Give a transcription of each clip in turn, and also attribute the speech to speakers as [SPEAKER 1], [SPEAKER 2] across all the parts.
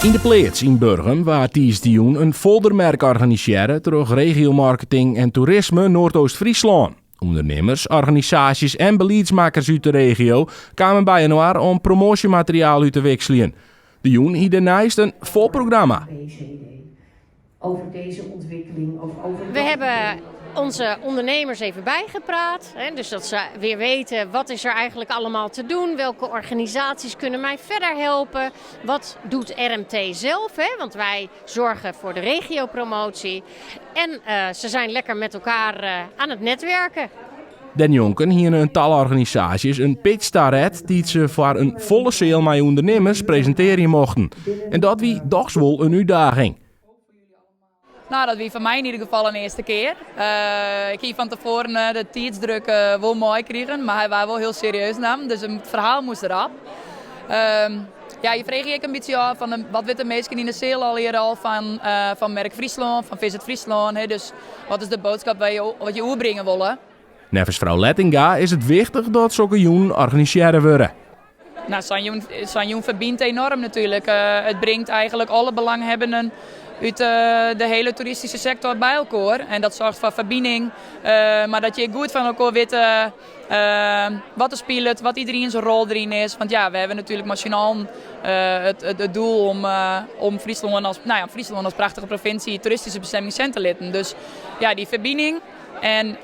[SPEAKER 1] In de Pleats in Burgum, waar Tiesdioen een foldermerk organiseren door regiomarketing en toerisme Noordoost-Friesland. Ondernemers, organisaties en beleidsmakers uit de regio kwamen bij elkaar om promotiemateriaal uit te wisselen. De Joen hier daarnaast een vol programma.
[SPEAKER 2] Over deze ontwikkeling of over.
[SPEAKER 3] We hebben onze ondernemers even bijgepraat. Dus dat ze weer weten wat is er eigenlijk allemaal te doen. Welke organisaties kunnen mij verder helpen. Wat doet RMT zelf? Want wij zorgen voor de regiopromotie. En ze zijn lekker met elkaar aan het netwerken.
[SPEAKER 1] Den Jonken hier een tal organisaties een pitch daaruit die ze voor een volle sale met ondernemers presenteren mochten. En dat wie toch wel een uitdaging.
[SPEAKER 4] Nou, dat was voor mij in ieder geval een eerste keer. Ik heb van tevoren de tijdsdruk wel mooi kregen, maar hij was wel heel serieus nam, dus het verhaal moest erop. Je vreeg ik een beetje af van wat weet de meesten in de sale al hier al van Merk Friesland, van Visit Friesland. Dus wat is de boodschap wat je overbrengen willen?
[SPEAKER 1] Nevens vrouw Lettinga is het wichtig dat zulke joen organiseren worden.
[SPEAKER 4] Nou, Sanjoen verbindt enorm natuurlijk. Het brengt eigenlijk alle belanghebbenden uit de hele toeristische sector bij elkaar. En dat zorgt voor verbinding. Maar dat je goed van elkaar weet wat er speelt, wat iedereen zijn rol erin is. Want ja, we hebben natuurlijk machinaal het doel om Friesland als prachtige provincie toeristische bestemming te laten. Dus ja, die verbinding en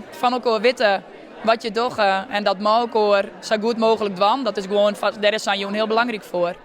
[SPEAKER 4] van elkaar weten wat je doet en dat elkaar zo goed mogelijk doen, dat is gewoon, daar is Sanjoen heel belangrijk voor.